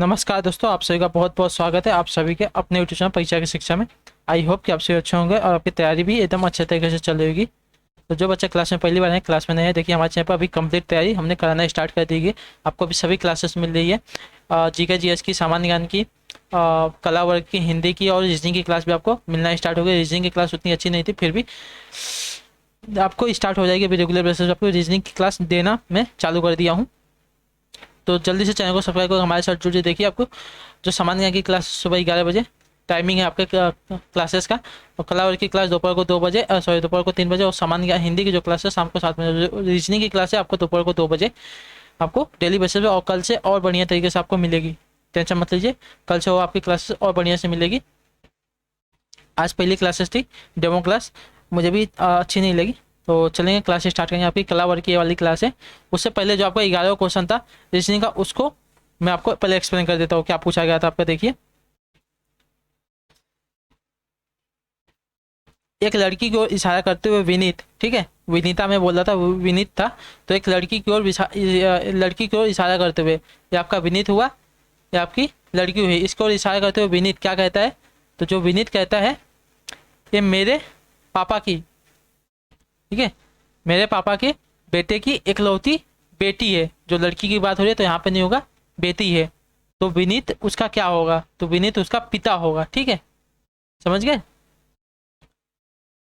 नमस्कार दोस्तों, आप सभी का बहुत बहुत स्वागत है आप सभी के अपने यूट्यूब चैनल परीक्षा की शिक्षा में। आई होप कि आप सभी अच्छे होंगे और आपकी तैयारी भी एकदम अच्छे तरीके से चल रही होगी। तो जो बच्चे क्लास में पहली बार हैं, क्लास में नए हैं, देखिए हमारे चैनल पर अभी कंप्लीट तैयारी हमने कराना स्टार्ट कर दी है। आपको अभी सभी क्लासेस मिल रही है। जीके जीएस की, सामान्य ज्ञान की, कला वर्ग की, हिंदी की और रीजनिंग की क्लास भी आपको मिलना स्टार्ट हो गई। रीजनिंग की क्लास उतनी अच्छी नहीं थी, फिर भी आपको स्टार्ट हो जाएगी। अभी रेगुलर बेसिस पर आपको रीजनिंग की क्लास देना मैं चालू कर दिया हूँ। तो जल्दी से चैनल को सब्सक्राइब करो, हमारे साथ जुड़िए। देखिए आपको जो सामान्य ज्ञान की क्लास सुबह 11 बजे टाइमिंग है आपके क्लासेस का, और कला वर्ग की क्लास दोपहर को 2 बजे, सॉरी दोपहर को 3 बजे, और सामान्य ज्ञान हिंदी की जो क्लास है शाम को 7 बजे। रीजनिंग की क्लास है आपको दोपहर को 2 बजे आपको डेली बेसिस पे, और कल से और बढ़िया तरीके से आपको मिलेगी। टेंशन मत लीजिए, कल से वो आपकी क्लासेस और बढ़िया से मिलेगी। आज पहली क्लासेस थी डेमो क्लास, मुझे भी अच्छी नहीं लगी। तो चलेंगे क्लास स्टार्ट करेंगे। आपकी कला वर्ग की ये वाली क्लास है। उससे पहले जो आपका 11वां क्वेश्चन था रीजनिंग का, उसको मैं आपको पहले एक्सप्लेन कर देता हूँ क्या पूछा गया था आपका। देखिए, एक लड़की की ओर इशारा करते हुए विनीत, ठीक है, विनीता में बोल रहा था, विनीत था। तो एक लड़की की ओर लड़की की ओर इशारा करते हुए, ये आपका विनीत हुआ, ये आपकी लड़की हुई। इसको ओर इशारा करते हुए विनीत क्या कहता है? तो जो विनीत कहता है, ये मेरे पापा की, ठीक है, मेरे पापा के बेटे की इकलौती बेटी है। जो लड़की की बात हो रही है तो यहाँ पे नहीं होगा, बेटी है। तो विनीत उसका क्या होगा? तो विनीत उसका पिता होगा, ठीक है, समझ गए।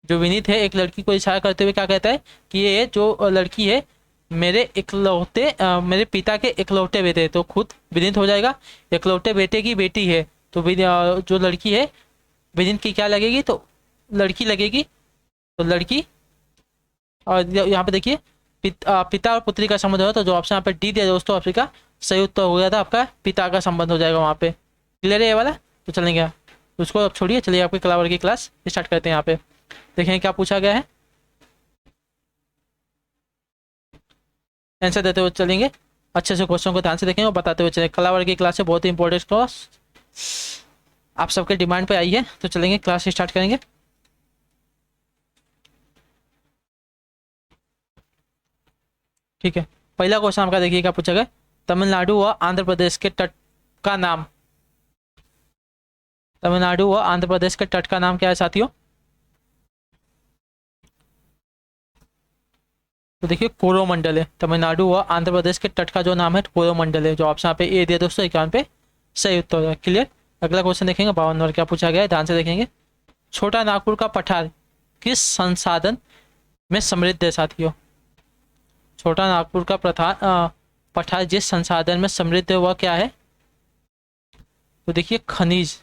जो विनीत है एक लड़की को इशारा करते हुए क्या कहता है कि ये जो लड़की है मेरे इकलौते मेरे पिता के इकलौते बेटे, तो खुद विनीत हो जाएगा, इकलौते बेटे की बेटी है। तो जो लड़की है विनीत की क्या लगेगी? तो लड़की लगेगी। तो लड़की, और यहाँ पे देखिए पिता और पुत्री का संबंध होगा। तो जो ऑप्शन यहाँ पे डी दिया दोस्तों, ऑप्शन का सही उत्तर हो गया था आपका, पिता का संबंध हो जाएगा वहाँ पे। क्लियर है ये वाला? तो चलेंगे उसको अब छोड़िए, चलिए आपके कला वर्ग की क्लास स्टार्ट करते हैं। यहाँ पे देखें क्या पूछा गया है, आंसर देते हुए चलेंगे। अच्छे से क्वेश्चन को ध्यान से देखेंगे और बताते हुए चलेंगे। कला वर्ग की क्लास है, बहुत ही इंपॉर्टेंट क्लास, आप सबके डिमांड पे आई है। तो चलेंगे क्लास स्टार्ट करेंगे। ठीक है, पहला क्वेश्चन आपका देखिए क्या पूछा गया। तमिलनाडु व आंध्र प्रदेश के तट का नाम, तमिलनाडु व आंध्र प्रदेश के तट का नाम क्या है साथियों? तो देखिए कोरोमंडल है। तमिलनाडु व आंध्र प्रदेश के तट का जो नाम है कोरोमंडल है। जो ऑप्शन यहाँ पे ए दिया दोस्तों, 51 पे सही उत्तर है। क्लियर। अगला क्वेश्चन देखेंगे, 52 नंबर क्या पूछा गया है, ध्यान से देखेंगे। छोटा नागपुर का पठार किस संसाधन में समृद्ध है साथियों? छोटा नागपुर का पठार जिस संसाधन में समृद्ध है वह क्या है? तो देखिए खनिज।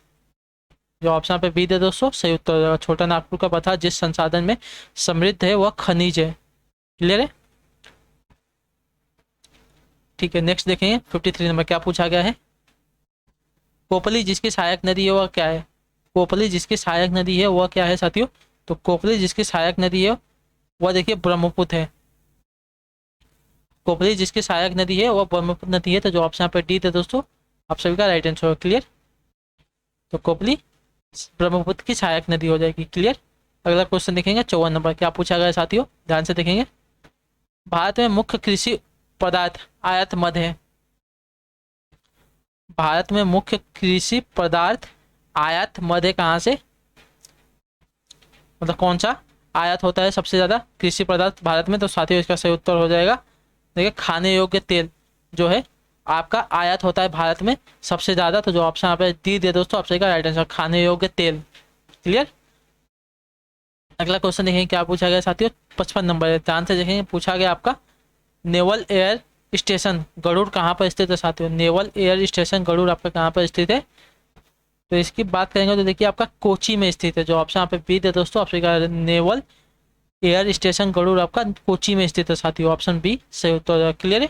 जो ऑप्शन यहाँ पे बी दे दोस्तों, सही उत्तर हो जाएगा। छोटा नागपुर का पठार जिस संसाधन में समृद्ध है वह खनिज है। क्लियर है। ठीक है, नेक्स्ट देखेंगे 53 नंबर क्या पूछा गया है। कोपली जिसकी सहायक नदी है वह क्या है? कोपली जिसकी सहायक नदी है वह क्या है साथियों? तो कोपली जिसकी सहायक नदी है वह देखिए ब्रह्मपुत्र है। कोपली जिसकी सहायक नदी है वह ब्रह्मपुत्र नदी है। तो जो ऑप्शन यहाँ पे डी थे दोस्तों, आप सभी का राइट आंसर। क्लियर। तो कोपली ब्रह्मपुत्र की सहायक नदी हो जाएगी। क्लियर। अगला क्वेश्चन देखेंगे 54 नंबर क्या पूछा गया है साथियों, ध्यान से देखेंगे। भारत में मुख्य कृषि पदार्थ आयात मद है। भारत में मुख्य कृषि पदार्थ आयात मद है। कहाँ से, मतलब कौन सा आयात होता है सबसे ज्यादा कृषि पदार्थ भारत में? तो साथियों इसका सही उत्तर हो जाएगा, देखिए खाने योग्य तेल जो है आपका आयात होता है भारत में सबसे ज्यादा। तो जो ऑप्शन यहाँ पे दी दिया दोस्तों, ऑप्शन का राइट आंसर खाने योग्य तेल। क्लियर। अगला क्वेश्चन देखेंगे क्या पूछा गया साथियों, 55 नंबर है, ध्यान से देखेंगे। पूछा गया आपका नेवल एयर स्टेशन गरुड़ कहाँ पर स्थित है साथियों? नेवल एयर स्टेशन गरुड़ आपका कहाँ पर स्थित है? तो इसकी बात करेंगे तो देखिए आपका कोची में स्थित है। जो ऑप्शन यहाँ पे बी है दोस्तों, ऑप्शन का नेवल एयर स्टेशन गरुड़ आपका कोची में स्थित है साथियों, ऑप्शन बी सही उत्तर। क्लियर है।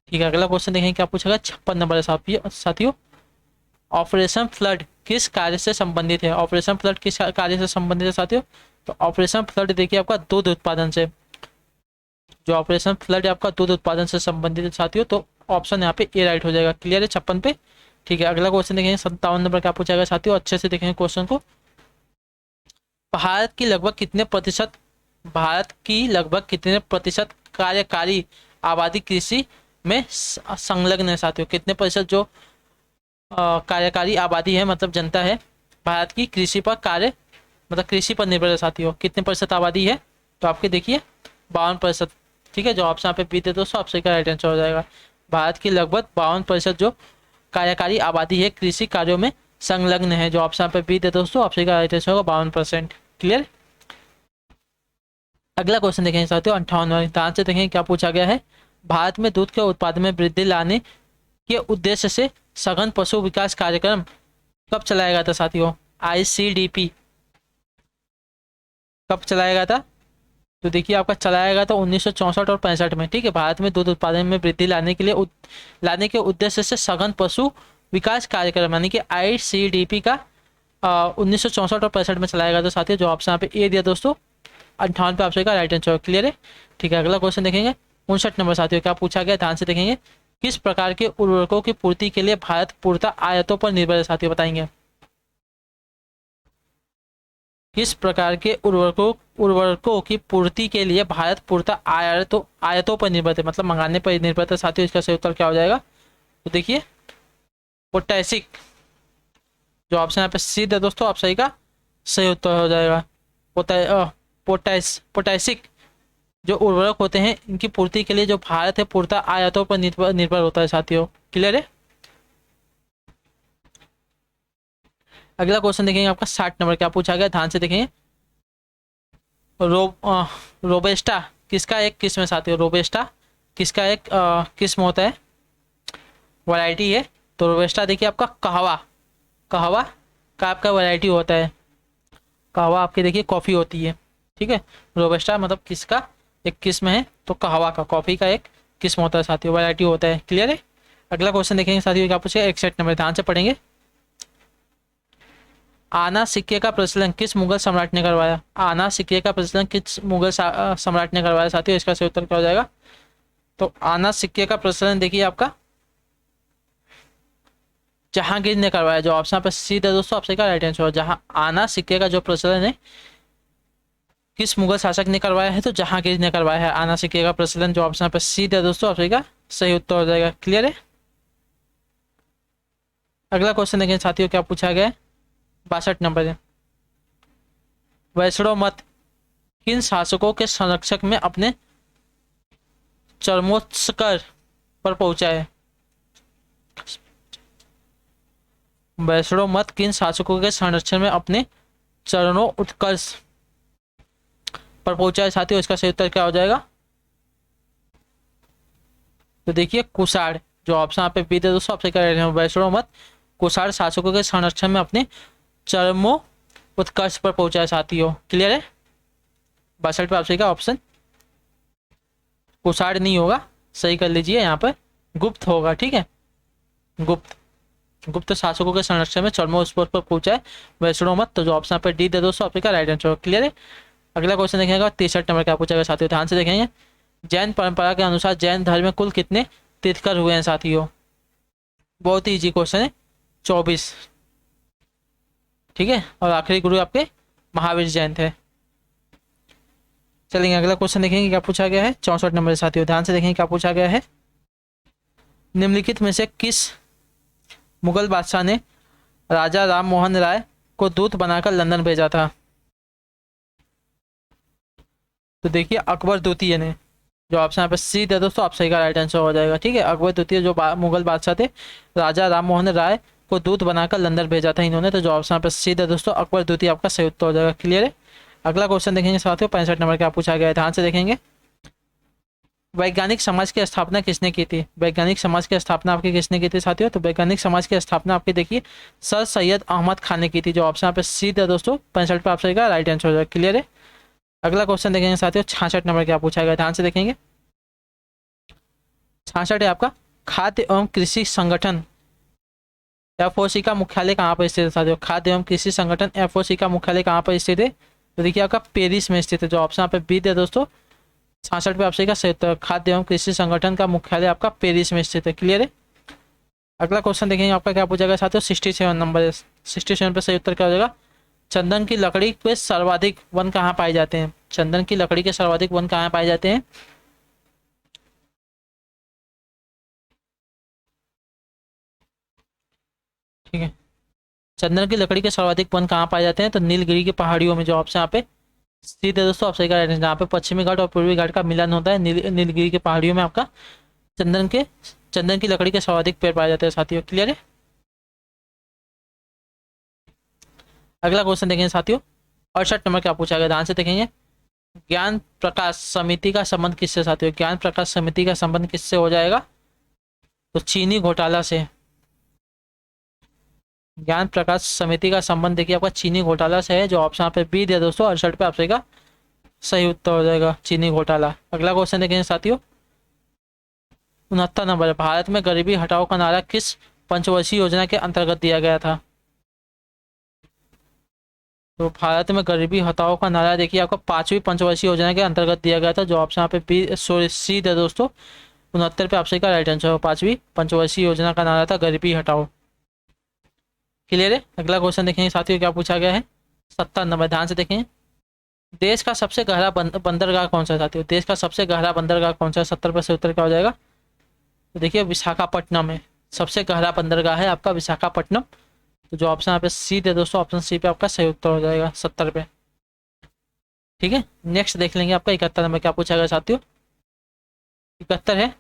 ठीक है, अगला क्वेश्चन देखेंगे क्या पूछा गया, 56 नंबर है साथियों। ऑपरेशन फ्लड किस कार्य से संबंधित है? ऑपरेशन फ्लड किस कार्य से संबंधित है साथियों? तो ऑपरेशन फ्लड देखिए आपका दूध उत्पादन से, जो ऑपरेशन फ्लड है आपका दूध उत्पादन से संबंधित है साथियों। तो ऑप्शन यहाँ पे ए राइट हो जाएगा। क्लियर है 56 पे। ठीक है, अगला क्वेश्चन देखेंगे 57 नंबर क्या पूछा गया साथियों, अच्छे से देखेंगे क्वेश्चन को। भारत की लगभग कितने प्रतिशत भारत की लगभग कितने प्रतिशत कार्यकारी आबादी कृषि में संलग्न है साथियों? कितने प्रतिशत जो कार्यकारी आबादी है, मतलब जनता है भारत की, कृषि पर कार्य मतलब कृषि पर निर्भर है साथियों। कितने प्रतिशत आबादी है, तो आपके देखिए 52%। ठीक है, जो ऑप्शन यहाँ पे बी दे दोस्तों, आपसे का राइट आंसर हो जाएगा। भारत की लगभग 52% जो कार्यकारी आबादी है कृषि कार्यों में संलग्न है, जो ऑप्शन पे बी दे दोस्तों, आपसे का राइट आंसर होगा 52%। क्लियर। अगला क्वेश्चन देखेंगे साथियों 58वां, ध्यान से देखेंगे क्या पूछा गया है। भारत में दूध के उत्पादन में वृद्धि लाने के उद्देश्य से सघन पशु विकास कार्यक्रम कब चलाया गया था साथियों? ICDP कब चलाया गया था? तो देखिए आपका चलाया गया था 1964 और 65 में। ठीक है, भारत में दूध उत्पादन में वृद्धि लाने के लिए लाने के उद्देश्य से सघन पशु विकास कार्यक्रम यानी कि ICDP का 1964 और 65 में चलाया गया था साथियों, जो ऑप्शन यहाँ पे ए दिया दोस्तों। 58 पे ऑप्शन का राइट आंसर क्लियर है। ठीक है, अगला क्वेश्चन देखेंगे 59 नंबर साथियों, क्या पूछा गया ध्यान से देखेंगे। किस प्रकार के उर्वरकों की पूर्ति के लिए भारत पूर्णतः आयातों पर निर्भर है साथियों, बताएंगे। किस प्रकार के उर्वरकों की पूर्ति के लिए भारत पूर्णतः आयातों पर निर्भर है, मतलब मंगाने पर निर्भर है साथियों। इसका सही उत्तर क्या हो जाएगा? तो देखिए पोटैसिक, जो ऑप्शन यहाँ पे सी है दोस्तों, आप सही का सही उत्तर हो जाएगा। पोटैसिक जो उर्वरक होते हैं इनकी पूर्ति के लिए जो भारत है पूर्णतः आयातों पर निर्भर होता है साथियों। क्लियर है। अगला क्वेश्चन देखेंगे आपका 60 नंबर, क्या पूछा गया ध्यान से देखेंगे। रोबेस्टा किसका एक किस्म है साथियों? रोबेस्टा किसका एक किस्म होता है, वैरायटी है? तो रोबेस्टा देखिए आपका कहवा का आपका वैरायटी होता है। कहवा आपकी देखिए कॉफ़ी होती है। ठीक है, रोबेस्टा मतलब किसका एक किस्म है, तो कहवा का कॉफ़ी का एक किस्म होता है साथियों, वैरायटी होता है। क्लियर है। अगला क्वेश्चन देखेंगे साथियों, क्या पूछेगा 61 नंबर, ध्यान से पढ़ेंगे। आना सिक्के का प्रचलन किस मुगल सम्राट ने करवाया? आना सिक्के का प्रचलन किस मुगल सम्राट ने करवाया साथियों? इसका सही उत्तर क्या हो जाएगा? तो आना सिक्के का प्रचलन देखिए आपका जहांगीर ने करवाया, जो ऑप्शन पे सी है दोस्तों, आपसे का राइट आंसर। जहां आना सिक्के का जो प्रचलन है किस मुगल शासक ने करवाया है? तो जहांगीर ने करवाया है आना सिक्के का प्रचलन, जो ऑप्शन पे सी है दोस्तों, आपसे का सही उत्तर हो जाएगा। क्लियर है। अगला क्वेश्चन देखें साथियों, क्या पूछा गया है 62 नंबर है। वैष्णव मत किन शासकों के संरक्षक में अपने चरमोत्कर्ष पर पहुंचा है? वैष्णव मत किन शासकों के संरक्षण में अपने चरणों उत्कर्ष पर पहुंचा है साथियों? इसका सही उत्तर क्या हो जाएगा? तो देखिए कुषाण, जो ऑप्शन यहाँ पे बी दे दोस्तों, आपसे क्या रहे हैं। वैष्णव मत कुषाण शासकों के संरक्षण में अपने चरमों उत्कर्ष पर पहुंचा है साथियों। क्लियर है। 62 पे आपसे क्या ऑप्शन कुषाण नहीं होगा, सही कर लीजिए, यहाँ पर गुप्त होगा। ठीक है, गुप्त शासकों के संरक्षण में चरमों उत्कर्ष पर पहुंचा है वैष्णव मत, तो जो ऑप्शन पे डी दे दोस्तों, आपसे क्या राइट आंसर। क्लियर है। अगला क्वेश्चन देखेंगे 63 नंबर, क्या पूछा गया साथियों, ध्यान से देखेंगे। जैन परंपरा के अनुसार जैन धर्म में कुल कितने तीर्थंकर हुए हैं साथियों? बहुत ही इजी क्वेश्चन है, 24। ठीक है, और आखिरी गुरु आपके महावीर जैन थे। चलेंगे अगला क्वेश्चन देखेंगे, क्या पूछा गया है 64 नंबर साथियों, ध्यान से देखेंगे क्या पूछा गया है। निम्नलिखित में से किस मुगल बादशाह ने राजा राम मोहन राय को दूत बनाकर लंदन भेजा था? तो देखिए अकबर द्वितीय ने, जो ऑप्शन यहाँ पे सी दे दोस्तों, आप सही का राइट आंसर हो जाएगा। ठीक है, अकबर द्वितीय जो मुगल बादशाह थे, राजा राम मोहन राय को दूत बनाकर लंदन भेजा था इन्होंने, तो जो ऑप्शन पे सी दे दोस्तों, अकबर द्वितीय आपका सही उत्तर हो जाएगा। क्लियर है। अगला क्वेश्चन देखेंगे साथियों 65 नंबर, क्या पूछा गया है, ध्यान से देखेंगे। वैज्ञानिक समाज की स्थापना किसने की थी? वैज्ञानिक समाज की स्थापना आपकी किसने की थी साथियों? तो वैज्ञानिक समाज की स्थापना आपकी देखिए सर सैयद अहमद खान ने की थी, जो ऑप्शन पे सी दे दोस्तों, 65 पे आपसे का राइट आंसर हो जाएगा। क्लियर है। अगला क्वेश्चन देखेंगे साथियों 66 नंबर, क्या पूछा गया, ध्यान से देखेंगे। 66 है आपका खाद्य एवं कृषि संगठन FOC का मुख्यालय कहाँ पर स्थित है साथियों? खाद्य एवं कृषि संगठन FOC का मुख्यालय कहाँ पर स्थित है? तो देखिए आपका पेरिस में स्थित है, जो ऑप्शन पे बी दे दोस्तों, 66 पे आपसे का सही उत्तर। खाद्य एवं कृषि संगठन का मुख्यालय आपका पेरिस में स्थित है। क्लियर है। अगला क्वेश्चन देखेंगे आपका, क्या पूछा गया साथियों 67 नंबर है। 67 पे सही उत्तर क्या हो जाएगा? चंदन की लकड़ी पे सर्वाधिक वन कहाँ पाए जाते हैं? चंदन की लकड़ी के सर्वाधिक वन कहाँ पाए जाते हैं? ठीक है। चंदन की लकड़ी के सर्वाधिक वन कहाँ पाए जाते हैं? तो नीलगिरी की पहाड़ियों में, जो ऑप्शन यहाँ पे सीधे दोस्तों ऑप्शन का राइट आंसर, जहाँ पे पश्चिमी घाट और पूर्वी घाट का मिलन होता है, नीलगिरी की पहाड़ियों में आपका चंदन के चंदन की लकड़ी के सर्वाधिक पेड़ पाए जाते हैं साथियों। क्लियर है। अगला क्वेश्चन देखेंगे साथियों, 68 नंबर क्या पूछा गया, ध्यान से देखेंगे। ज्ञान प्रकाश समिति का संबंध किससे साथियों? ज्ञान प्रकाश समिति का संबंध किससे हो जाएगा? तो चीनी घोटाला से। ज्ञान प्रकाश समिति का संबंध देखिए आपका चीनी घोटाला से है, जो ऑप्शन यहाँ पे बी दिया दोस्तों 68 पे आपसे का सही उत्तर हो जाएगा, चीनी घोटाला। अगला क्वेश्चन देखेंगे साथियों, 69 नंबर, भारत में गरीबी हटाओ का नारा किस पंचवर्षीय योजना के अंतर्गत दिया गया था? तो भारत में गरीबी हटाओ का नारा देखिए आपको 5वीं पंचवर्षीय योजना के अंतर्गत दिया गया था, जो ऑप्शन यहाँ पे बी सॉरी सी है दोस्तों 69 पे आपसे का राइट आंसर हो। 5वीं पंचवर्षीय योजना का नारा था गरीबी हटाओ। क्लियर है। अगला क्वेश्चन देखेंगे साथियों क्या पूछा गया है, 70 नंबर, ध्यान से देखें। देश का सबसे गहरा बंदरगाह कौन सा है साथियों? देश का सबसे गहरा बंदरगाह कौन सा है? 70 पर से उत्तर क्या हो जाएगा? तो देखिए विशाखापट्टनम है, सबसे गहरा बंदरगाह है आपका विशाखापट्टनम। तो जो ऑप्शन यहाँ पे सी दे दोस्तों, ऑप्शन सी पे आपका सही उत्तर हो जाएगा 70 पे। ठीक है। नेक्स्ट देख लेंगे आपका 71 नंबर क्या पूछा गया साथियों। 71 है,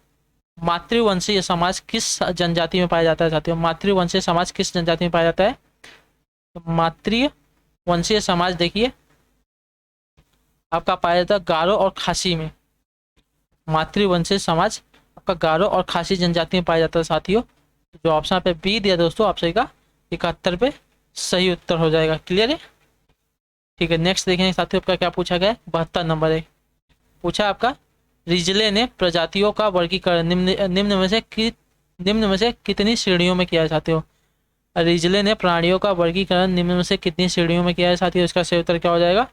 मातृवंशीय समाज किस जनजाति में पाया जाता है साथियों? मातृवंशीय समाज किस जनजाति में पाया जाता है? तो मातृवंशीय समाज देखिए आपका पाया जाता है गारो और खासी में। मातृवंशीय समाज आपका गारो और खासी जनजाति में पाया जाता है साथियों। जो ऑप्शन पे बी दिया दोस्तों आपसे का 71 पे सही उत्तर हो जाएगा। क्लियर है। ठीक है। नेक्स्ट देखेंगे साथियों आपका क्या पूछा गया है, 72 नंबर है, पूछा आपका रिजले ने प्रजातियों का वर्गीकरण निम्न में से कितनी श्रेणियों में किया है साथियों? रिजले ने प्राणियों का वर्गीकरण निम्न में से कितनी श्रेणियों में किया है साथियों? इसका सही उत्तर क्या हो जाएगा?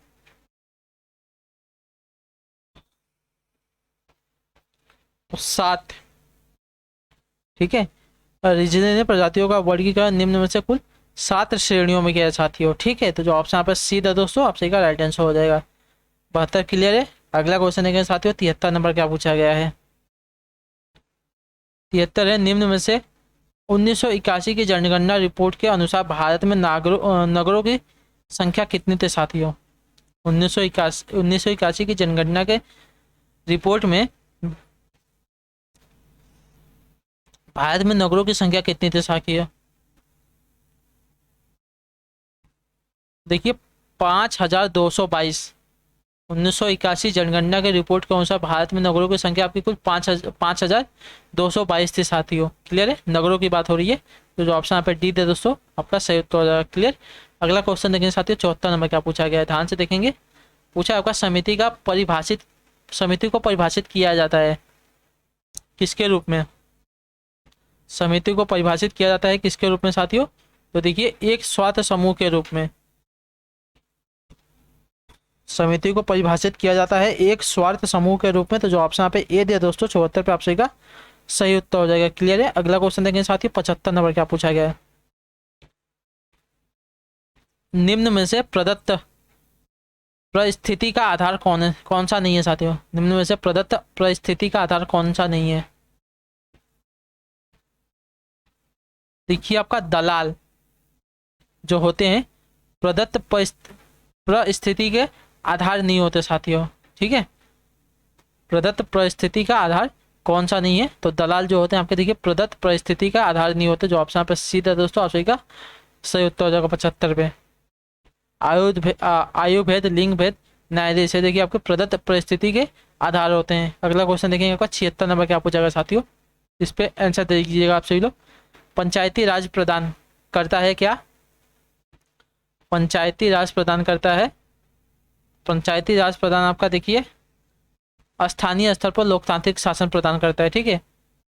7। ठीक है। रिजले ने प्रजातियों का वर्गीकरण निम्न में से कुल 7 श्रेणियों में किया है साथियों। ठीक है। तो जो ऑप्शन यहाँ पर सी था दोस्तों आपसे का राइट आंसर हो जाएगा। 72 क्लियर है। अगला क्वेश्चन देखें साथियों, 73 नंबर क्या पूछा गया है। 73 है, निम्न में से 1981 की जनगणना रिपोर्ट के अनुसार भारत में नगरों की संख्या कितनी थी साथियों? 1981 की जनगणना के रिपोर्ट में भारत में नगरों की संख्या कितनी थी साथियों? देखिए 5222। 1981 जनगणना के रिपोर्ट के अनुसार भारत में नगरों की संख्या आपकी कुल 5222 थी साथियों। क्लियर है। नगरों की बात हो रही है। तो जो ऑप्शन यहाँ पे डी दे दोस्तों आपका सही उत्तर हो जाएगा। क्लियर। अगला क्वेश्चन देखेंगे साथियों, 74 नंबर क्या पूछा गया है, ध्यान से देखेंगे। पूछा आपका समिति को परिभाषित किया जाता है किसके रूप में? समिति को परिभाषित किया जाता है किसके रूप में साथियों? तो देखिए एक स्वार्थ समूह के रूप में। समिति को परिभाषित किया जाता है एक स्वार्थ समूह के रूप में। तो जो ऑप्शन यहाँ पे ए दिया दोस्तों 74 पे आपसे का सही उत्तर हो जाएगा। क्लियर है। अगला क्वेश्चन देखेंगे साथियों, 75 नंबर क्या पूछा गया है। निम्न में से प्रदत्त परिस्थिति का आधार कौन सा नहीं है साथियों? निम्न में से प्रदत्त परिस्थिति का आधार कौन सा नहीं है? देखिए आपका दलाल जो होते हैं प्रदत्त परिस्थिति के आधार नहीं होते साथियों। ठीक है। प्रदत्त परिस्थिति का आधार कौन सा नहीं है? तो दलाल जो होते हैं आपके देखिए प्रदत्त परिस्थिति का आधार नहीं होते। जो ऑप्शन पे सीधा दोस्तों आपसे का सही उत्तर हो जाएगा 75 पे। आयु भेद, लिंग भेद, न्यायाधीश से देखिए आपके प्रदत्त परिस्थिति के आधार होते हैं। अगला क्वेश्चन देखेंगे आपका 76 नंबर क्या पूछा गया साथियों। इस पे आंसर दे दीजिएगा आप सभी लोग। पंचायती राज प्रदान करता है क्या? पंचायती राज प्रदान करता है। पंचायती राज प्रदान आपका देखिए स्थानीय स्तर पर लोकतांत्रिक शासन प्रदान करता है। ठीक है।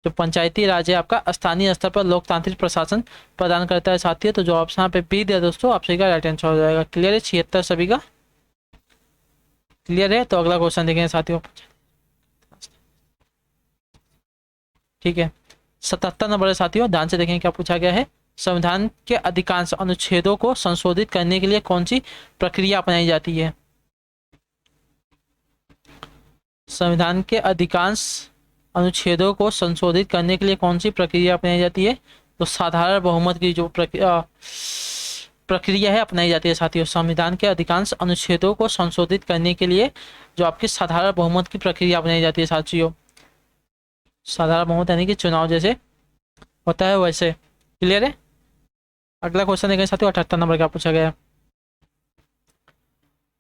जो पंचायती राज है आपका स्थानीय स्तर पर लोकतांत्रिक प्रशासन प्रदान करता है साथियों। तो जो ऑप्शन पे बी दिया दोस्तों आपसे का राइट आंसर हो जाएगा। क्लियर है। 76 सभी का क्लियर है। तो अगला क्वेश्चन देखेंगे साथियों। ठीक है। 77 नंबर है साथियों, ध्यान से देखेंगे क्या पूछा गया है। संविधान के अधिकांश अनुच्छेदों को संशोधित करने के लिए कौन सी प्रक्रिया अपनाई जाती है? संविधान के अधिकांश अनुच्छेदों को संशोधित करने के लिए कौन सी प्रक्रिया अपनाई जाती है? तो साधारण बहुमत की जो प्रक्रिया है अपनाई जाती है साथियों। संविधान के अधिकांश अनुच्छेदों को संशोधित करने के लिए जो आपकी साधारण बहुमत की प्रक्रिया अपनाई जाती है साथियों। साधारण बहुमत यानी कि चुनाव जैसे होता है वैसे। क्लियर है। अगला क्वेश्चन देखें साथियों, 78 नंबर का पूछा गया है।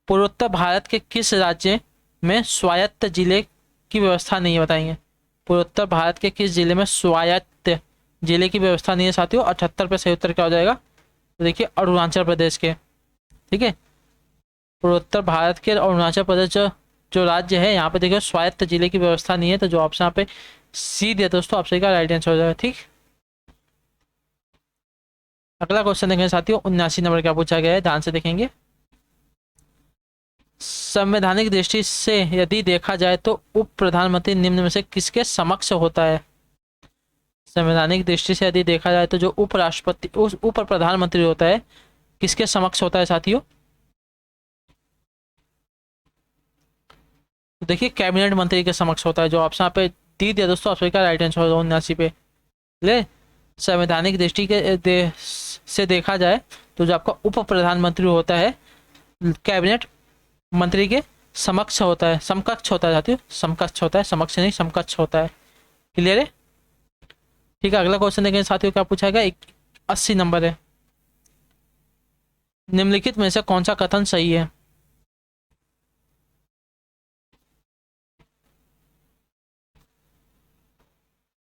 पूर्वोत्तर भारत के किस राज्य में स्वायत्त जिले की व्यवस्था नहीं है, बताएंगे। पूर्वोत्तर भारत के किस जिले में स्वायत्त जिले की व्यवस्था नहीं है साथियों। 78 पे सही उत्तर क्या हो जाएगा, तो देखिए अरुणाचल प्रदेश के। ठीक है, पूर्वोत्तर भारत के अरुणाचल प्रदेश जो राज्य है, यहाँ पे देखिए स्वायत्त जिले की व्यवस्था नहीं है, तो जो ऑप्शन यहाँ पे सी दिया दोस्तों, ऑप्शन का राइट आंसर हो जाएगा। ठीक, अगला क्वेश्चन देखेंगे साथियों, 79 नंबर का पूछा गया है, ध्यान से देखेंगे। संवैधानिक दृष्टि से यदि देखा जाए तो उप प्रधानमंत्री निम्न में से किसके समक्ष होता है। संवैधानिक दृष्टि से यदि देखा जाए तो जो उपराष्ट्रपति उप प्रधानमंत्री होता है किसके समक्ष होता है साथियों। तो देखिए कैबिनेट मंत्री के समक्ष होता है, जो ऑप्शन पे डी दिया दोस्तों, ऑप्शन का राइट आंसर होगा 79 पे। ले संवैधानिक दृष्टि के से देखा जाए तो जो आपका उप प्रधानमंत्री होता है कैबिनेट मंत्री के समक्ष होता है, समकक्ष होता है साथियों, समकक्ष होता है, समक्ष नहीं समकक्ष होता है। क्लियर है। ठीक है, अगला क्वेश्चन देखें साथियों, क्या पूछा गया, 80 नंबर है। निम्नलिखित में से कौन सा कथन सही है।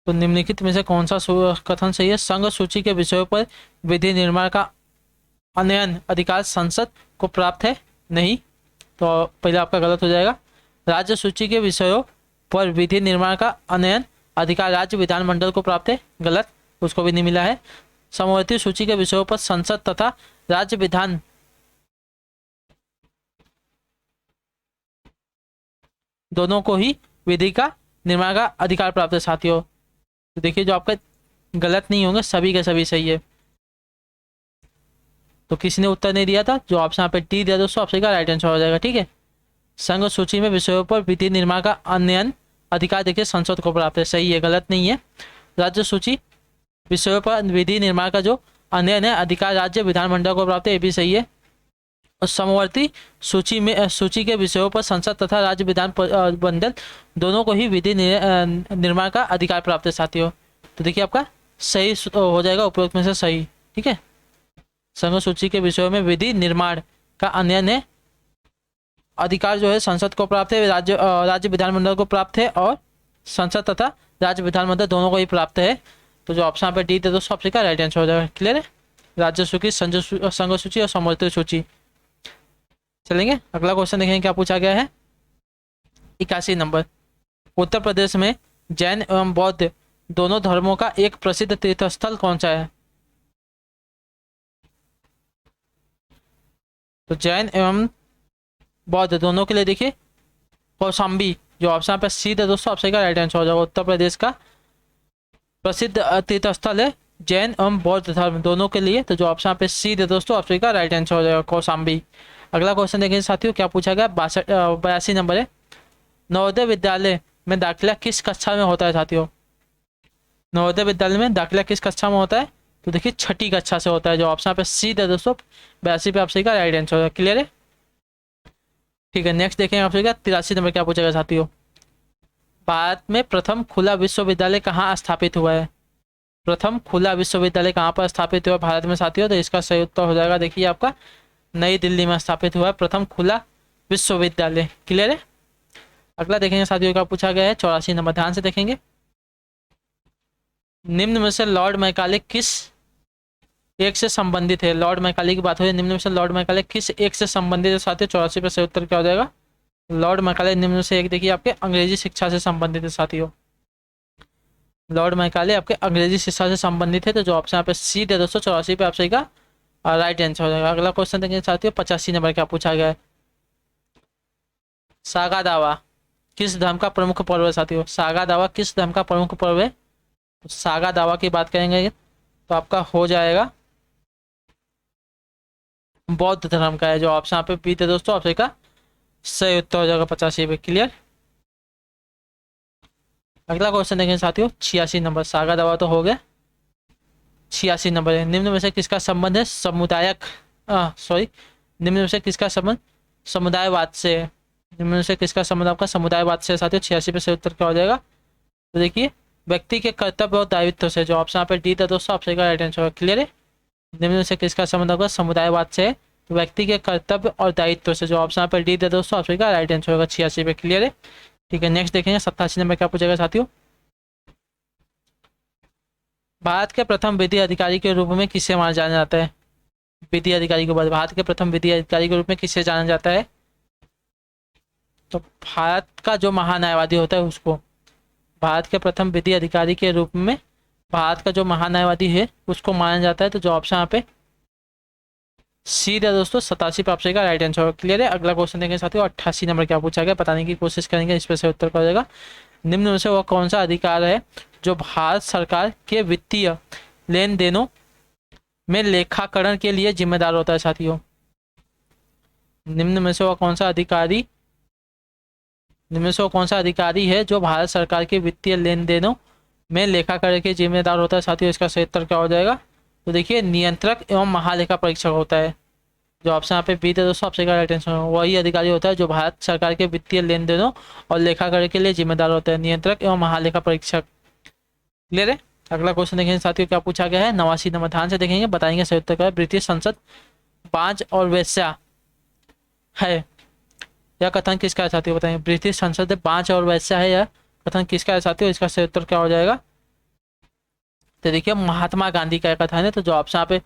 तो निम्नलिखित में से कौन सा कथन सही है। संघ सूची के विषयों पर विधि निर्माण का अनयन अधिकार संसद को प्राप्त है, नहीं, तो पहले आपका गलत हो जाएगा। राज्य सूची के विषयों पर विधि निर्माण का अनयन अधिकार राज्य विधानमंडल को प्राप्त है, गलत, उसको भी नहीं मिला है। समवर्ती सूची के विषयों पर संसद तथा राज्य विधान दोनों को ही विधि का निर्माण का अधिकार प्राप्त है साथियों। तो देखिए जो आपका गलत नहीं होंगे, सभी के सभी सही है। तो किसी ने उत्तर नहीं दिया था, जो ऑप्शन यहाँ पे टी दिया दोस्तों, ऑप्शन का राइट आंसर हो जाएगा। ठीक है, संघ सूची में विषयों पर विधि निर्माण का अनयन अधिकार देखिए संसद को प्राप्त है, सही है, गलत नहीं है। राज्य सूची विषयों पर विधि निर्माण का जो अनयन है अधिकार राज्य विधानमंडल को प्राप्त है, ये भी सही है। और समवर्ती सूची के विषयों पर संसद तथा राज्य विधान मंडल दोनों को ही विधि निर्माण का अधिकार प्राप्त है साथियों। तो देखिए आपका सही हो जाएगा उपरोक्त में से सही। ठीक है, संघ सूची के विषयों में विधि निर्माण का अनयन है अधिकार जो है संसद को प्राप्त है, राज्य विधानमंडल को प्राप्त है, और संसद तथा राज्य विधानमंडल दोनों को ही प्राप्त है। तो जो ऑप्शन पे डी दे दो, ऑप्शन का राइट आंसर हो जाएगा। क्लियर है, राज्य सूची, संघ सूची और समवर्ती सूची। चलेंगे अगला क्वेश्चन देखेंगे, क्या पूछा गया है, 81 नंबर। उत्तर प्रदेश में जैन एवं बौद्ध दोनों धर्मों का एक प्रसिद्ध तीर्थस्थल कौन सा है। तो जैन एवं बौद्ध दोनों के लिए देखिए कौशाम्बी, जो ऑप्शन पे सी है दोस्तों, ऑप्शन का राइट आंसर हो जाएगा। उत्तर प्रदेश का प्रसिद्ध तीर्थस्थल है जैन एवं बौद्ध धर्म दोनों के लिए, तो जो ऑप्शन पे सी है दोस्तों, ऑप्शन का राइट आंसर हो जाएगा कौशाम्बी। अगला क्वेश्चन देखेंगे साथियों, क्या पूछा गया, 82 नंबर है। नवोदय विद्यालय में दाखिला किस कक्षा में होता है साथियों। नवोदय विद्यालय में दाखिला किस कक्षा में होता है, तो देखिए छठी कक्षा से होता है, जो ऑप्शन पे सी है दोस्तों, 82 पे ऑप्शन का राइट आंसर होगा। क्लियर है। ठीक है, नेक्स्ट देखेंगे आपसे क्या, 83 नंबर क्या पूछेगा साथियों। भारत में प्रथम खुला विश्वविद्यालय कहाँ स्थापित हुआ है। प्रथम खुला विश्वविद्यालय कहाँ पर स्थापित हुआ भारत में साथियों, तो इसका सही उत्तर हो जाएगा देखिए आपका नई दिल्ली में स्थापित हुआ है प्रथम खुला विश्वविद्यालय। क्लियर है। अगला देखेंगे साथियों, क्या पूछा गया है, 84 नंबर, ध्यान से देखेंगे। निम्न में से लॉर्ड मैकाले किस एक से संबंधित है। लॉर्ड मैकाले की बात हो रही है, निम्न में से लॉर्ड मैकाले किस एक से संबंधित है साथियों। 84 पे सही उत्तर क्या हो जाएगा, लॉर्ड मैकाले निम्न में से एक देखिए आपके अंग्रेजी शिक्षा से संबंधित है साथियों। लॉर्ड मैकाले आपके अंग्रेजी शिक्षा से संबंधित है, तो जो ऑप्शन यहाँ पे सी दे दोस्तों, 84 पे आप सही का राइट आंसर हो जाएगा। अगला क्वेश्चन देखेंगे साथियों, 85 नंबर क्या पूछा गया है। सागा दावा किस धर्म का प्रमुख पर्व है साथियों। सागा दावा किस धर्म का प्रमुख पर्व है। तो सागा दावा की बात करेंगे तो आपका हो जाएगा बौद्ध धर्म का है, जो ऑप्शन यहाँ पे बी थे दोस्तों, ऑप्शन का सही उत्तर हो जाएगा 85 पे। क्लियर। अगला क्वेश्चन देखेंगे साथियों, 86 नंबर। सागा दावा तो हो गया। 86 नंबर है। निम्न में से किसका संबंध है सामुदायिक सॉरी निम्न में से किसका संबंध समुदायवाद से है? निम्न में से किसका संबंध आपका समुदायवाद से है साथियों? 86 पे से उत्तर क्या हो जाएगा? तो देखिए व्यक्ति के कर्तव्य और दायित्व से, जो ऑप्शन यहाँ पे डी था दोस्तों, ऑप्शन का राइट आंसर होगा। क्लियर है? निम्न में से किसका संबंध होगा समुदायवाद से है? तो व्यक्ति के कर्तव्य और दायित्व से, जो ऑप्शन यहाँ पे डी था दोस्तों, ऑप्शन का राइट आंसर होगा 86 पे। क्लियर है? ठीक है, नेक्स्ट देखेंगे 87 नंबर क्या पूछेगा साथियों। भारत के प्रथम विधि अधिकारी के रूप में किसे माना जाना जाता है? विधि अधिकारी के बाद भारत के प्रथम विधि अधिकारी के रूप में किसे जाना जाता है? तो भारत का जो महान्यायवादी होता है उसको, भारत के प्रथम विधि अधिकारी के रूप में भारत का जो महान्यायवादी है उसको माना जाता है। तो जो ऑप्शन यहाँ पे सी है दोस्तों, 87 पे ऑप्शन का राइट आंसर होगा। क्लियर है? अगला क्वेश्चन देखेंगे साथियों 88 नंबर क्या पूछा गया, बताने की कोशिश करेंगे, इस पर से उत्तर हो जाएगा। निम्न में से वह कौन सा अधिकार है जो भारत सरकार के वित्तीय लेन देनों में लेखाकरण के लिए जिम्मेदार होता है साथियों? निम्न में से वह कौन सा अधिकारी निम्न में से वह कौन सा अधिकारी है जो भारत सरकार के वित्तीय लेन देनों में लेखाकरण के जिम्मेदार होता है साथियों? इसका सही उत्तर क्या हो जाएगा? तो देखिए नियंत्रक एवं महालेखा परीक्षक होता है। जो ऑप्शन यहाँ पे बी थे दोस्तों, ऑप्शन का राइट आंसर वही अधिकारी होता है जो भारत सरकार के वित्तीय लेन देनों और लेखाकरण के लिए जिम्मेदार होता है, नियंत्रक एवं महालेखा परीक्षक। क्लियर है? अगला क्वेश्चन देखेंगे साथियों क्या पूछा गया है, 89 नंबर, ध्यान से देखेंगे, बताएंगे सही उत्तर क्या है। ब्रिटिश संसद बांझ और वेश्या है, यह कथन किसका है साथियों? बताएंगे। ब्रिटिश संसद बांझ और वैश्या है, यह कथन किसका है साथियों? इसका सही उत्तर क्या हो जाएगा? तो देखिए महात्मा गांधी का कथन है। तो जो ऑप्शन यहाँ पे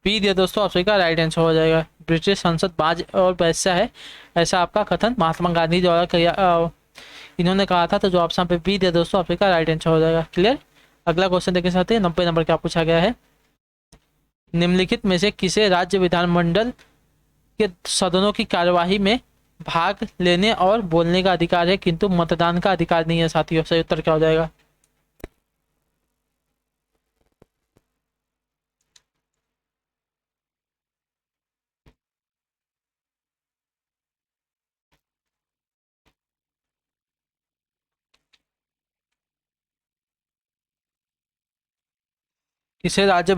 बी दिया दोस्तों, ऑप्शन का राइट आंसर हो जाएगा। ब्रिटिश संसद बांझ और वैश्या है, ऐसा आपका कथन महात्मा गांधी द्वारा इन्होंने कहा था। तो जो ऑप्शन पे बी दिया दोस्तों, ऑप्शन का राइट आंसर हो जाएगा। क्लियर? अगला क्वेश्चन देखें साथियों 90 नंबर क्या पूछा गया है। निम्नलिखित में से किसे राज्य विधानमंडल के सदनों की कार्यवाही में भाग लेने और बोलने का अधिकार है किंतु मतदान का अधिकार नहीं है साथियों? सही उत्तर क्या हो जाएगा? किसे राज्य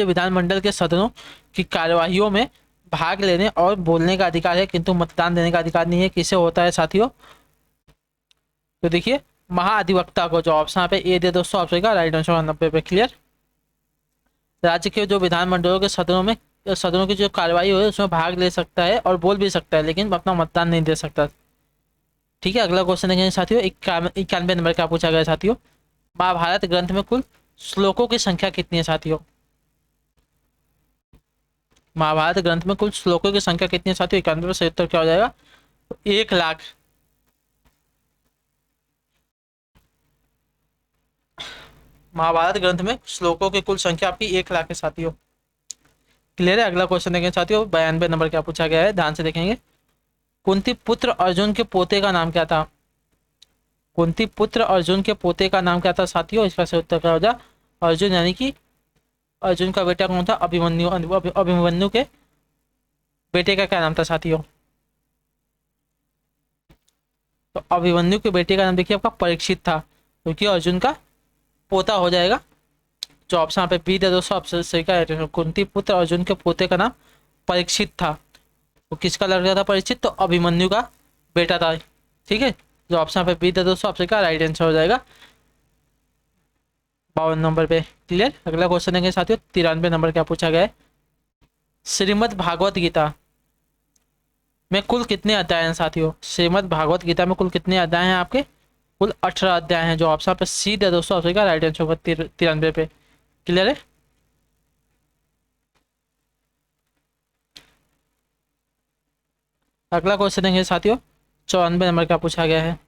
विधानमंडल के सदनों की कार्यवाहियों में भाग लेने और बोलने का अधिकार है किंतु मतदान देने का अधिकार नहीं है? किसे होता है साथियों? तो देखिए महाधिवक्ता को, जो ऑप्शन यहाँ पे ए दे दोस्तों, ऑप्शन का राइट आंसर 90 पे। क्लियर? राज्य के जो विधानमंडलों के सदनों की जो कार्यवाही हो उसमें भाग ले सकता है और बोल भी सकता है, लेकिन अपना मतदान नहीं दे सकता। ठीक है, अगला क्वेश्चन देखेंगे साथियों 91 नंबर का पूछा गया साथियों। महाभारत ग्रंथ में कुल श्लोकों की संख्या कितनी है साथियों? महाभारत ग्रंथ में कुल श्लोकों की संख्या कितनी है साथियों? 91 में सही उत्तर क्या हो जाएगा? 1,00,000। महाभारत ग्रंथ में श्लोकों की कुल संख्या आपकी 1,00,000 है साथियों। क्लियर है? अगला क्वेश्चन देखेंगे साथियों 92 नंबर क्या पूछा गया है, ध्यान से देखेंगे। कुंती पुत्र अर्जुन के पोते का नाम क्या था? कुंती पुत्र अर्जुन के पोते का नाम क्या था साथियों? इसका सही उत्तर क्या हो जाए? अर्जुन यानी कि अर्जुन का बेटा कौन था? अभिमन्यु। अभिमन्यु के बेटे का क्या नाम था साथियों? तो अभिमन्यु के बेटे का नाम देखिए आपका परीक्षित था, क्योंकि अर्जुन का पोता हो जाएगा। जो ऑप्शन यहाँ पे बी दे दोस्तों, ऑप्शन सही का है। कुंती पुत्र अर्जुन के पोते का नाम परीक्षित था। तो किसका लड़का था परीक्षित? तो अभिमन्यु का बेटा था। ठीक है, जो ऑप्शन यहाँ पे बी दे दोस्तों, ऑप्शन का राइट आंसर हो जाएगा 52 नंबर पे। क्लियर? अगला क्वेश्चन देंगे साथियों 93 नंबर क्या पूछा गया है। श्रीमद् भागवत गीता में कुल कितने अध्याय हैं साथियों? श्रीमद् भागवत गीता में कुल कितने अध्याय हैं आपके? कुल 18 अध्याय हैं। जो ऑप्शन पे सी दे दोस्तों, ऑप्शन का राइट आंसर होगा 93 पे। क्लियर है? अगला क्वेश्चन देंगे साथियों 94 नंबर का पूछा गया है।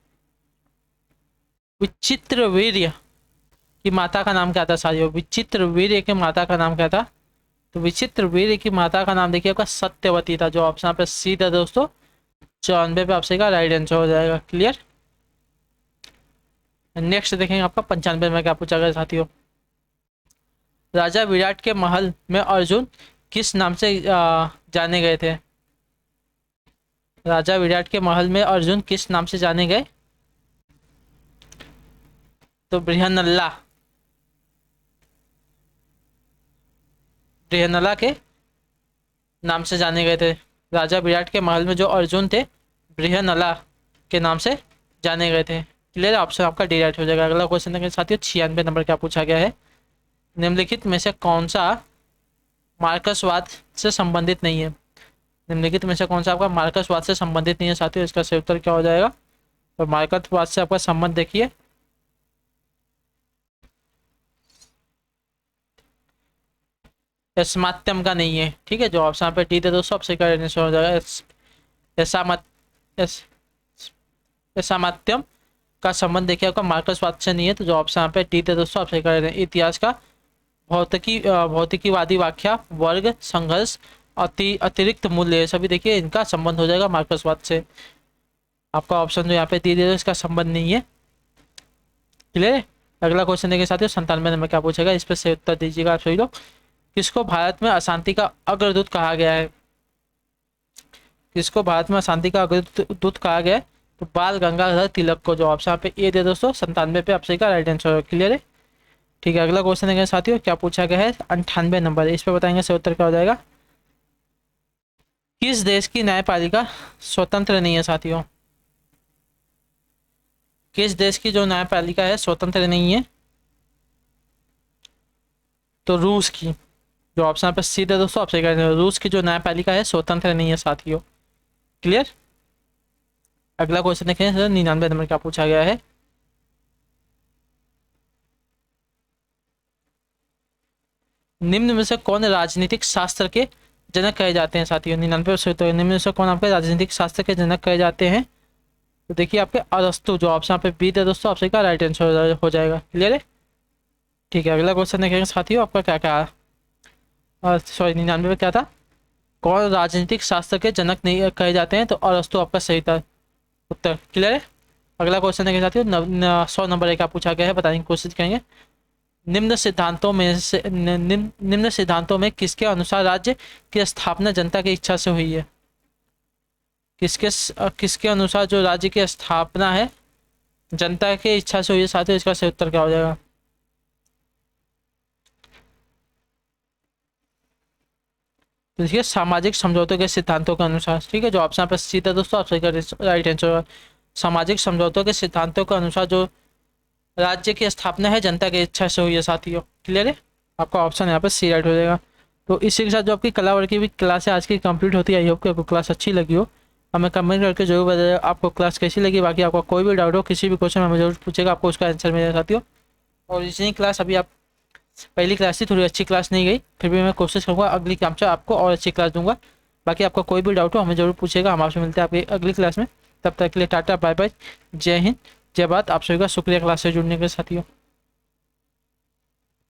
विचित्र वीर्य की माता का नाम क्या था साथियों? विचित्र वीर्य की माता का नाम क्या था? तो विचित्र वीर्य की माता का नाम देखिए आपका सत्यवती था। जो ऑप्शन पे सी था दोस्तों, 94 पे ऑप्शन का राइट आंसर हो जाएगा। क्लियर? नेक्स्ट देखेंगे आपका 95 में क्या पूछा गया साथियों। राजा विराट के महल में अर्जुन किस नाम से जाने गए थे? राजा विराट के महल में अर्जुन किस नाम से जाने गए? तो बृहन्नला, बृहन्नला के नाम से जाने गए थे। राजा विराट के महल में जो अर्जुन थे, बृहन्नला के नाम से जाने गए थे। क्लियर है, ऑप्शन आपका डी राइट हो जाएगा। अगला क्वेश्चन है साथियों 96 नंबर क्या पूछा गया है, निम्नलिखित में से कौन सा मार्क्सवाद से संबंधित नहीं है। निम्नलिखित में से कौन सा आपका मार्क्सवाद से संबंधित नहीं है साथियों, इसका सही उत्तर क्या हो जाएगा। तो मार्क्सवाद से आपका संबंध देखिए, एस्मात्यम का नहीं है। ठीक है, जो ऑप्शन पे डी थे दोस्तों, आपसे क्या आंसर हो जाएगा। एसामत एस एसामात्यम का संबंध देखिए आपका मार्क्सवाद से नहीं है, तो जो ऑप्शन पे डी थे दोस्तों, आपसे क्या इतिहास का भौतिकीवादी व्याख्या, वर्ग संघर्ष, अतिरिक्त मूल्य, ये सभी देखिए इनका संबंध हो जाएगा मार्क्सवाद से। आपका ऑप्शन जो यहाँ पे दी दे इसका संबंध नहीं है। क्लियर है। अगला क्वेश्चन देखिए साथियों 97 नंबर क्या पूछेगा, इस पर सही उत्तर दीजिएगा आप सभी लोग। किसको भारत में अशांति का अग्रदूत कहा गया है। किसको भारत में अशांति का अग्रदूत कहा गया है, तो बाल गंगाधर तिलक को। जो ऑप्शन पे ए दे दोस्तों 97 पे आपसे का राइट आंसर। क्लियर है। ठीक है, अगला क्वेश्चन है साथियों क्या पूछा गया है 98 नंबर, इस पे बताएंगे सही उत्तर क्या हो जाएगा। किस देश की न्यायपालिका स्वतंत्र नहीं है साथियों। किस देश की जो न्यायपालिका है स्वतंत्र नहीं है, तो रूस की। जो ऑप्शन पे सी दे दोस्तों, आपसे कह रूस की जो न्यायपालिका है स्वतंत्र नहीं है साथियों। क्लियर। अगला क्वेश्चन देखें 99 नंबर क्या पूछा गया है, निम्न में से कौन राजनीतिक शास्त्र के जनक कहे जाते हैं साथियों। 99 से तो निम्न में से कौन आपके राजनीतिक शास्त्र के जनक कहे जाते हैं, तो देखिए आपके अरस्तु। जो ऑप्शन पे बी दे दोस्तों, आपसे का राइट आंसर हो जाएगा। क्लियर है। ठीक है, अगला क्वेश्चन देखेंगे साथियों आपका क्या क्या, सॉरी 99 में क्या था, कौन राजनीतिक शास्त्र के जनक नहीं कहे जाते हैं, तो अरस्तु आपका सही था उत्तर। क्लियर है। अगला क्वेश्चन देखेंगे साथियों 100 नंबर क्या पूछा गया है, बताने की कोशिश करेंगे। निम्न सिद्धांतों में किसके अनुसार राज्य की स्थापना जनता की इच्छा से हुई है। किसके अनुसार जो राज्य की स्थापना है जनता की इच्छा से हुई है साथियों, इसका सही उत्तर क्या हो जाएगा। तो देखिए सामाजिक समझौतों के सिद्धांतों के अनुसार। ठीक है, जो ऑप्शन पर सीधा दोस्तों, आप सही राइट आंसर। सामाजिक समझौतों के सिद्धांतों के अनुसार जो राज्य की स्थापना है जनता की इच्छा से हुई है साथियों। क्लियर है। आपका ऑप्शन यहाँ पर सी राइट हो जाएगा। तो इसी के साथ जो आपकी कला वर्ग की भी क्लास है आज की कंप्लीट होती है। आई होप कि आपको क्लास अच्छी लगी हो। हमें कमेंट करके जरूर बताइए आपको क्लास कैसी लगी। बाकी आपका कोई भी डाउट हो, किसी भी क्वेश्चन में जरूर पूछेगा, आपको उसका आंसर मिलेगा साथियों। और इतनी क्लास अभी आप पहली क्लास थी, थोड़ी अच्छी क्लास नहीं गई, फिर भी मैं कोशिश करूँगा अगली क्लास से आपको और अच्छी क्लास दूंगा। बाकी आपका कोई भी डाउट हो हमें जरूर पूछेगा। हम आपसे मिलते हैं आपकी अगली क्लास में। तब तक के लिए टाटा बाय बाय, जय हिंद जय भारत। आप सभी का शुक्रिया क्लास से जुड़ने के साथियों।